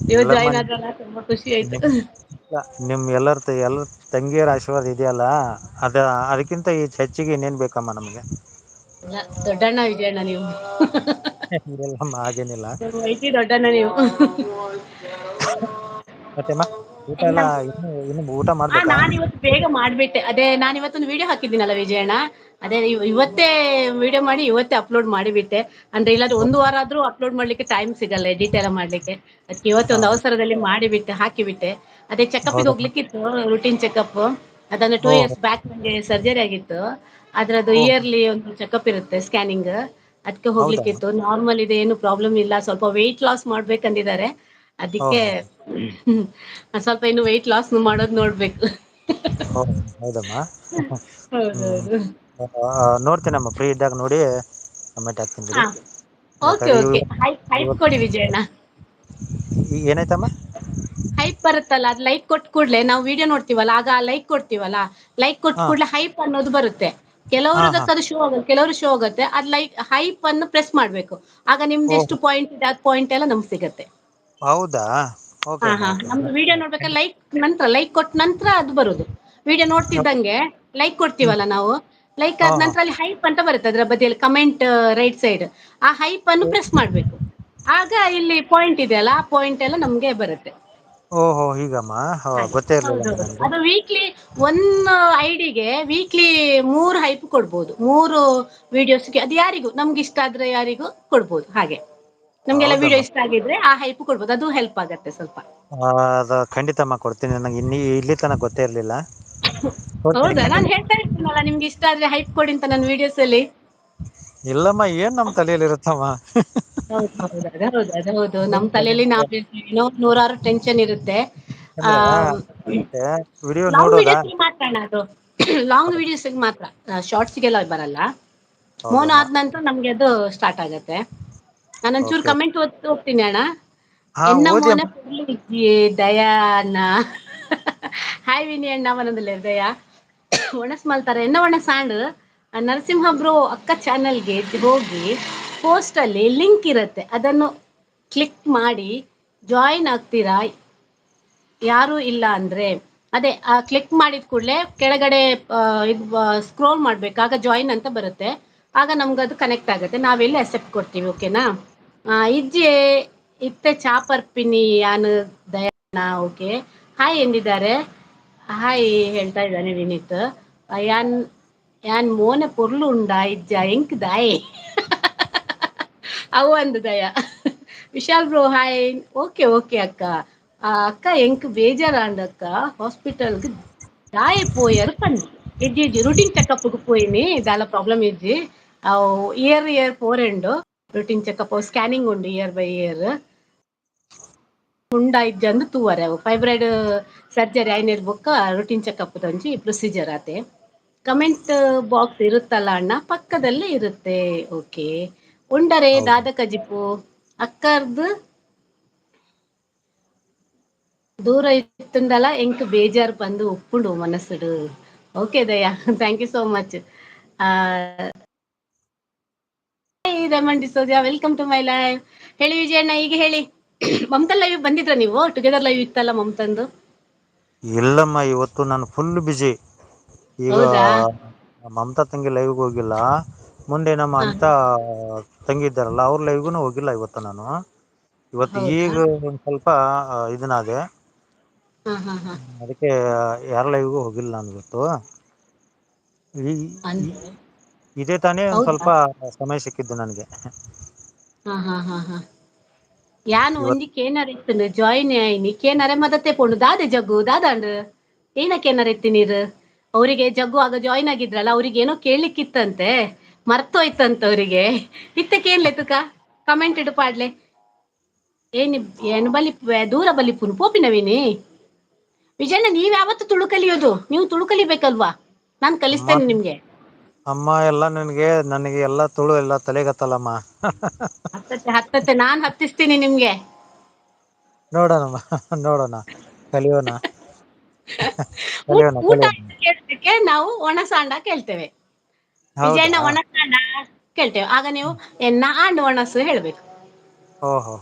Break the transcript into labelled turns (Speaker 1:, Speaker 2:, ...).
Speaker 1: ಇವತ್ತು
Speaker 2: ಇಲ್ಲಮ್ಮ
Speaker 1: ಜಾಯಿನ್ ಆದ್ರಲ್ಲ ತುಂಬಾ ಖುಷಿ ಆಯ್ತು.
Speaker 2: ನಿಮ್ ನಿಮ್ ಎಲ್ಲರ ತಂಗಿಯರ ಆಶೀರ್ವಾದ ಇದೆಯಲ್ಲ ಅದ ಅದಕ್ಕಿಂತ ಈ ಹೆಚ್ಚಿಗೆ ಇನ್ನೇನ್ ಬೇಕಮ್ಮ ನಮ್ಗೆ.
Speaker 1: ಇಲ್ಲ ದೊಡ್ಡಣ್ಣ ವಿಜಯಣ್ಣ ನೀವು.
Speaker 2: ಇಲ್ಲಮ್ಮ ಹಾಗೇನಿಲ್ಲ.
Speaker 1: ವೈಟಿ ದೊಡ್ಡಣ್ಣ ನೀವು.
Speaker 2: ಮತ್ತೆಮ್ಮ ಊಟ ಎಲ್ಲಾ ಇನ್ನು ಊಟ
Speaker 1: ಹಾ
Speaker 2: ಮಾಡ್ಬೇಕಾ.
Speaker 1: ನಾನ್ ಇವತ್ತು ಬೇಗ ಮಾಡ್ಬಿಟ್ಟೆ ಅದೇ ನಾನ್ ಇವತ್ತೊಂದು ವಿಡಿಯೋ ಹಾಕಿದ್ದೀನಲ್ಲ ವಿಜಯಣ್ಣ. ಅದೇ ಇವತ್ತೇ ವಿಡಿಯೋ ಮಾಡಿ ಇವತ್ತೇ ಅಪ್ಲೋಡ್ ಮಾಡಿಬಿಟ್ಟೆ. ಅಂದ್ರೆ ಇಲ್ಲಾದ್ರೆ ಒಂದು ವಾರ ಆದ್ರೂ ಅಪ್ಲೋಡ್ ಮಾಡ್ಲಿಕ್ಕೆ ಟೈಮ್ ಸಿಗಲ್ಲ ಎಡಿಟ್ ಎಲ್ಲ ಮಾಡ್ಲಿಕ್ಕೆ. ಅದಕ್ಕೆ ಇವತ್ತು
Speaker 2: ಹಾ
Speaker 1: ಒಂದು ಅವಸರದಲ್ಲಿ ಮಾಡಿಬಿಟ್ಟೆ ಹಾಕಿಬಿಟ್ಟೆ ಅದೇ ಚೆಕಪ್ಗೆ
Speaker 2: ಹೌದಮ್ಮ
Speaker 1: ಹೋಗ್ಲಿಕ್ಕೆ ರುಟೀನ್ ಚೆಕಪ್ ಅದಂದ್ರೆ 2
Speaker 2: ಓಹೋ
Speaker 1: ಇಯರ್ಸ್ ಬ್ಯಾಕ್ ನಂಗೆ ಸರ್ಜರಿ ಆಗಿತ್ತು. ಅದ್ರದ್ದು
Speaker 2: ಓಹೋ
Speaker 1: ಇಯರ್ಲಿ ಒಂದು ಚೆಕಪ್ ಇರುತ್ತೆ ಸ್ಕ್ಯಾನಿಂಗ್ ಅದಕ್ಕೆ
Speaker 2: ಹೌದಾ
Speaker 1: ಹೋಗ್ಲಿಕ್ಕಿತ್ತು. ನಾರ್ಮಲ್ ಇದೆ ಏನು ಪ್ರಾಬ್ಲಮ್ ಇಲ್ಲ ಸ್ವಲ್ಪ ವೆಯ್ಟ್ ಲಾಸ್ ಮಾಡ್ಬೇಕಂದಿದ್ದಾರೆ. ಅದಕ್ಕೆ
Speaker 2: ಓಹೋ
Speaker 1: ಸ್ವಲ್ಪ ಇನ್ನು ವೆಯ್ಟ್ ಲಾಸ್ ಮಾಡೋದ್ ನೋಡ್ಬೇಕು.
Speaker 2: ಹ ಹೌದಮ್ಮ ಹ್ಮ್.
Speaker 1: ಹೌದೌದು.
Speaker 2: ನೋಡ್ತೇನಮ್ಮ ಫ್ರೀ ಇದ್ದಾಗ ನೋಡಿ ಕಮೆಂಟ್ ಹಾಕ್ತೀನಿ ಬಿಡಿ.
Speaker 1: ಹಾ ಓಕೆ
Speaker 2: ಯಾಕಂದ್ರೆ
Speaker 1: ಓಕೆ ಹೈಪ್ ಕೊಡಿ ವಿಜಯಣ್ಣ.
Speaker 2: ಈಗ ಏನಾಯ್ತಮ್ಮ.
Speaker 1: ಹೈಪ್ ಬರುತ್ತಲ್ಲ ಅದ್ ಲೈಕ್ ಕೊಟ್ ಕೂಡ್ಲೆ ನಾವು ವಿಡಿಯೋ ನೋಡ್ತೀವಲ್ಲ ಆಗ ಲೈಕ್ ಕೊಡ್ತೀವಲ್ಲಾ. ಲೈಕ್ ಕೊಟ್
Speaker 2: ಹಾ
Speaker 1: ಕೂಡ್ಲೆ ಹೈಪ್ ಅನ್ನೋದು ಬರುತ್ತೆ
Speaker 2: ಹಾ ಹಾ
Speaker 1: ಕೆಲವ್ರದಕ್ಕೆ ಅದು ಶೋ ಆಗ ಕೆಲವರು ಶೋ ಆಗುತ್ತೆ ಅದ್ ಲೈಕ್ ಹೈಪ್ ಅನ್ನು ಪ್ರೆಸ್ ಮಾಡ್ಬೇಕು ಆಗ ನಿಮ್ದು ಎಷ್ಟು
Speaker 2: ಓಹೋ
Speaker 1: ಪಾಯಿಂಟ್ ಇದೆ ಪಾಯಿಂಟ್ ಎಲ್ಲ ನಮ್ಗ್ ಸಿಗತ್ತೆ.
Speaker 2: ಹೌದಾ ಓಕೆ
Speaker 1: ಹಾ
Speaker 2: ಅಮ್ಮ
Speaker 1: ಹಾ
Speaker 2: ಓಕೆ
Speaker 1: ನಮ್ದು ವಿಡಿಯೋ ನೋಡ್ಬೇಕ ಲೈಕ್ ಕೊಟ್ಟ ನಂತರ ಅದು ಬರುದು. ವಿಡಿಯೋ ನೋಡ್ತಿದ್ದಂಗೆ ಲೈಕ್
Speaker 2: ಹ್ಮ್
Speaker 1: ಕೊಡ್ತೀವಲ್ಲ ನಾವು ಲೈಕ್
Speaker 2: ಹಾ
Speaker 1: ಆದ
Speaker 2: ಹಾ
Speaker 1: ನಂತರ ಅಲ್ಲಿ ಹೈಪ್ ಅಂತ ಬರುತ್ತೆ ಅದ್ರ ಬದಿಯಲ್ಲಿ ಕಮೆಂಟ್ ರೈಟ್ ಸೈಡ್ ಆ ಹೈಪ್ ಅನ್ನು ಪ್ರೆಸ್ ಮಾಡ್ಬೇಕು. ಆಗ ಇಲ್ಲಿ ಪಾಯಿಂಟ್ ಇದೆಯಲ್ಲ ಆ ಪಾಯಿಂಟ್ ಎಲ್ಲ ನಮ್ಗೆ ಬರುತ್ತೆ.
Speaker 2: ಓಹೋ ಹೀಗಮ್ಮ
Speaker 1: ಹಾಗೆ
Speaker 2: ಗೊತ್ತೇ ಇರ್ಲಿಲ್ಲಮ್ಮ
Speaker 1: ಹೌದೌದು
Speaker 2: ನನಗೆ.
Speaker 1: ಅದು ವೀಕ್ಲಿ ಒಂದು ಐಡಿಗೆ ವೀಕ್ಲಿ 3 ಹೈಪ್ ಕೊಡ್ಬೋದು 3 ವಿಡಿಯೋಸ್ಗೆ ಅದು ಯಾರಿಗೂ ನಮ್ಗೆ ಇಷ್ಟ ಆದ್ರೆ ಯಾರಿಗೂ ಕೊಡ್ಬೋದು ಹಾಗೆ. ನಮ್ಗೆಲ್ಲ ವಿಡಿಯೋ
Speaker 2: ಹೌದಮ್ಮ
Speaker 1: ಇಷ್ಟ ಆಗಿದ್ರೆ ಆ ಹೈಪ್ ಕೊಡ್ಬೋದು ಅದು ಹೆಲ್ಪ್ ಆಗತ್ತೆ ಸ್ವಲ್ಪ.
Speaker 2: ಅದು ಖಂಡಿತಮ್ಮ ಕೊಡ್ತೀನಿ ನನಗೆ ಇಲ್ಲಿ ತನಕ ಗೊತ್ತೇ ಇರ್ಲಿಲ್ಲ. ಕೊಡ್ತೀನಿ
Speaker 1: ಹೌದಾ ನಾನ್
Speaker 2: ಖಂಡಿತ.
Speaker 1: ಹೇಳ್ತಾ ಇರ್ತೀನಲ್ಲ ನಿಮ್ಗೆ ಇಷ್ಟ ಆದ್ರೆ ಹೈಪ್ ಕೊಡಿ ಅಂತ ನನ್ ವೀಡಿಯೋಸ್ ಅಲ್ಲಿ.
Speaker 2: ಇಲ್ಲಮ್ಮ ಏನ್ ನಮ್ ತಲೆಯಲ್ಲಿ ಇರುತ್ತಮ್ಮ.
Speaker 1: ಹೌದು ಹೌದು ಅದ ಹೌದು ನಮ್ ತಲೆಯಲ್ಲಿ ನಾವೇನೋ ನೂರಾರು ಟೆನ್ಷನ್ ಇರುತ್ತೆ.
Speaker 2: ಅಂದ್ರೆ ವಿಡಿಯೋ
Speaker 1: ಲಾಂಗ್
Speaker 2: ನೋಡೋದಾ
Speaker 1: ವಿಡಿಯೋಸ್ಗೆ ಮಾತ್ರಣ ಅದು ಲಾಂಗ್ ವಿಡಿಯೋಸ್ಗೆ ಮಾತ್ರ. ಶಾರ್ಟ್ಸ್ಗೆಲ್ಲ ಬರಲ್ಲ ಮೋನ
Speaker 2: ಹೌದಮ್ಮ
Speaker 1: ಆದ ನಂತರ ನಮ್ಗೆ ಅದು ಸ್ಟಾರ್ಟ್ ಆಗತ್ತೆ. ನಾನ ಒಂಚೂರು
Speaker 2: ಓಕೆ
Speaker 1: ಕಮೆಂಟ್ ಓದ್ತಾ ಹೋಗ್ತೀನಿ ಅಣ್ಣ
Speaker 2: ಹಾ
Speaker 1: ಎನ್ನ
Speaker 2: ಓದಿ
Speaker 1: ಮೋನ
Speaker 2: ಅಮ್ಮ
Speaker 1: ದಯಾನ ಹಾಯ್ ವಿನಿ ಅಣ್ಣ ಮನದಲ್ಲಿ ದಯಾ. ಒಣಸ್ ಮಾಲ್ತಾರ ಎನ್ನ ಒಣ ಸಾಂಡ್ ನರಸಿಂಹಬ್ರು ಅಕ್ಕ ಚಾನೆಲ್ಗೆ ಹೋಗಿ ಪೋಸ್ಟ್ ಅಲ್ಲಿ ಲಿಂಕ್ ಇರುತ್ತೆ ಅದನ್ನು ಕ್ಲಿಕ್ ಮಾಡಿ ಜಾಯಿನ್ ಆಗ್ತೀರಾ. ಯಾರು ಇಲ್ಲ ಅಂದ್ರೆ ಅದೇ ಆ ಕ್ಲಿಕ್ ಮಾಡಿದ್ ಕೂಡ್ಲೆ ಕೆಳಗಡೆ ಸ್ಕ್ರೋಲ್ ಮಾಡ್ಬೇಕು ಆಗ ಜಾಯಿನ್ ಅಂತ ಬರುತ್ತೆ. ಆಗ ನಮ್ಗ ಅದು ಕನೆಕ್ಟ್ ಆಗುತ್ತೆ ನಾವೆಲ್ಲಿ ಅಕ್ಸೆಪ್ಟ್ ಕೊಡ್ತೀವಿ ಓಕೆನಾ. ಇಜ್ಜೆ ಇತ್ತೆ ಚಾಪರ್ಪಿನಿ ಯಾನು ದಯಾನ ಓಕೆ ಹಾಯ್ ಎಂದಿದ್ದಾರೆ. ಹಾಯ್ ಹೇಳ್ತಾ ಇದ್ದಾನೆ ವಿನೀತ್ ಯಾನ್ ಮೋನೆ ಪೊರ್ಲು ಉಂಡಾ ಇಜ್ಜ ಎಂಕ್ ದಾಯೆ ಅವು ಅಂದು Daya Vishal bro hi okay okay ಅಕ್ಕ. ಅಕ್ಕ ಎಂಕ್ ಬೇಜಾರಾಂಡ್ ಅಕ್ಕ ಹಾಸ್ಪಿಟಲ್ಗ್ ದಾಯೆ ಪೋಯರ್ ಪಂಡ್ ಇಜ್ಜಿ ಇಜ್ಜಿ ರುಟೀನ್ ಚೆಕಪ್ಗ್ ಪೋಯಿನಿ ದಾಲ ಪ್ರಾಬ್ಲಮ್ ಇಜ್ಜಿ ಇಯರ್ ಪೋರೆಂಡು ರುಟೀನ್ ಚೆಕಪ್ ಸ್ಕ್ಯಾನಿಂಗ್ ಉಂಡು ಇಯರ್ ಬೈ ಇಯರ್. ಉಂಡ ಇಜ್ಜಂದು ತೂವರೆ ಅವು ಫೈಬ್ರೈಡ್ ಸರ್ಜರಿ ಆಯ್ನೆರ್ ಬೊಕ್ಕ ರುಟೀನ್ ಚೆಕಪ್ ದಂಚಿ ಪ್ರೊಸೀಜರ್ ಆತೆ. ಕಮೆಂಟ್ ಬಾಕ್ಸ್ ಇರುತ್ತಲ್ಲ ಅಣ್ಣ ಪಕ್ಕದಲ್ಲೇ ಇರುತ್ತೆ ಓಕೆ. ಉಂಡರೆ
Speaker 2: ಹೌದು
Speaker 1: ದಾದ ಕಜಿಪು ಅಕ್ಕರ್ದು ದೂರ ಇತ್ತುಂಡಲ ಎಂಕ್ ಬೇಜಾರ್ ಪಂದ್ ಉಪ್ಪುಂಡು ಮನಸ್ಡ್. Okay Daya thank you so much. Raymond D'Souza welcome to my live. ಹೇಳಿ ವಿಜಯಣ್ಣ ಈಗ ಹೇಳಿ ಮಮತಾ ಲೈವ್ ಬಂದಿದ್ರ ನೀವು ಟುಗೆದರ್ ಲೈವ್ ಇತ್ತಲ್ಲ ಮಮತಂದು.
Speaker 2: ಇಲ್ಲಮ್ಮ ಇವತ್ತು ನಾನು ಫುಲ್ ಬಿಜಿ ಈಗ
Speaker 1: ಹೌದಾ
Speaker 2: ಮಮತಾ ತಂಗಿ ಲೈವ್ಗೆ ಹೋಗಿಲ್ಲ ಮುಂದೆ ನಮ್ಮ
Speaker 1: ಹ
Speaker 2: ಅನಿತಾ ತಂಗಿ ಇದ್ದಾರಲ್ಲ ಅವ್ರ ಲೈವ್ಗುನು ಹೋಗಿಲ್ಲ ಇವತ್ತು ನಾನು ಇವತ್ತು
Speaker 1: ಹೌದಾ
Speaker 2: ಈಗ ಸ್ವಲ್ಪ ಇದನಾಗೆ
Speaker 1: ಹಾ ಹಾ ಹಾ
Speaker 2: ಅದಕ್ಕೆ ಯಾರ ಲೈವಿಗೂ ಹೋಗಿಲ್ಲ ನಾನು ಇವತ್ತು. ಈ
Speaker 1: ಅಂದ್ರೆ
Speaker 2: ಇದೇ ತಾನೇ ಒಂದ
Speaker 1: ಹೌದಾ
Speaker 2: ಸ್ವಲ್ಪ ಸಮಯ ಸಿಕ್ಕಿದ್ದು ನನಗೆ.
Speaker 1: ಹಾ ಹಾ ಹಾ ಹಾ ಯಾನ್
Speaker 2: ಇವತ್
Speaker 1: ಒಂಜಿ ಕೇನಾರ ಇತ್ತ್ಂಡ್ ಜಾಯಿನ್ ಆಯಿನಿ ಕೇನಾರ ಮದತ್ತೆ ಪೋಂಡು ದಾದೆ ಜಗ್ಗು ದಾದಾಂಡ್ ಏನಕ್ಕ ಏನಾರ ಎತ್ತಿ ನೀರ್ ಅವರಿಗೆ ಜಗ್ಗು ಆಗ ಜಾಯ್ನ್ ಆಗಿದ್ರಲ್ಲ ಅವ್ರಿಗ ಏನೋ ಕೇಳ್ಲಿಕ್ಕಿತ್ತಂತೆ. ಮರ್ತೋಯ್ತಂತ ಅವ್ರಿಗೆ ಇತ್ತ ಕೇನ್ಲೆತ್ತಕ ಕಮೆಂಟ್ ಇಡು ಪಾಡ್ಲೆ. ದೂರ ಬಲಿಪುನು ಪೋಪಿನವಿನಿ. ವಿಜಯಣ್ಣ ನೀವ್ ಯಾವತ್ತು ತುಳು ಕಲಿಯೋದು ನೀವು ತುಳು ಕಲಿಬೇಕಲ್ವಾ ನಾನ್
Speaker 2: ಅಮ್ಮ
Speaker 1: ಕಲಿಸ್ತೇನೆ ನಿಮ್ಗೆ.
Speaker 2: ಅಮ್ಮ ಎಲ್ಲಾ ನನಗೆ ಎಲ್ಲಾ ತುಳು ಎಲ್ಲಾ ತಲೆಗತ್ತಲ್ಲಮ್ಮ.
Speaker 1: ಹತ್ತತ್ತೆ ನಾನ್ ಹತ್ತಿಸ್ತೀನಿ ನಿಮ್ಗೆ.
Speaker 2: ನೋಡೋಣಮ್ಮ ನೋಡೋಣ ಕಲಿಯೋಣ.
Speaker 1: ಊಟ
Speaker 2: ಕಲಿಯೋಣ
Speaker 1: ಊಟ
Speaker 2: ಕಲಿಯೋಣ
Speaker 1: ಆಯ್ತು ಕೇಳದಕ್ಕೆ ನಾವು ಒಣ ಸಾಂಡ ಕೇಳ್ತೇವೆ.
Speaker 2: ಹೌದಾ
Speaker 1: ವಿಜಯಣ್ಣ ಒಣಸಾಂಡ ಕೇಳ್ತೇವೆ ಆಗ ನೀವು ಎನ್ನ ಒಣಸು ಹೇಳ್ಬೇಕು.
Speaker 2: ಓಹೋ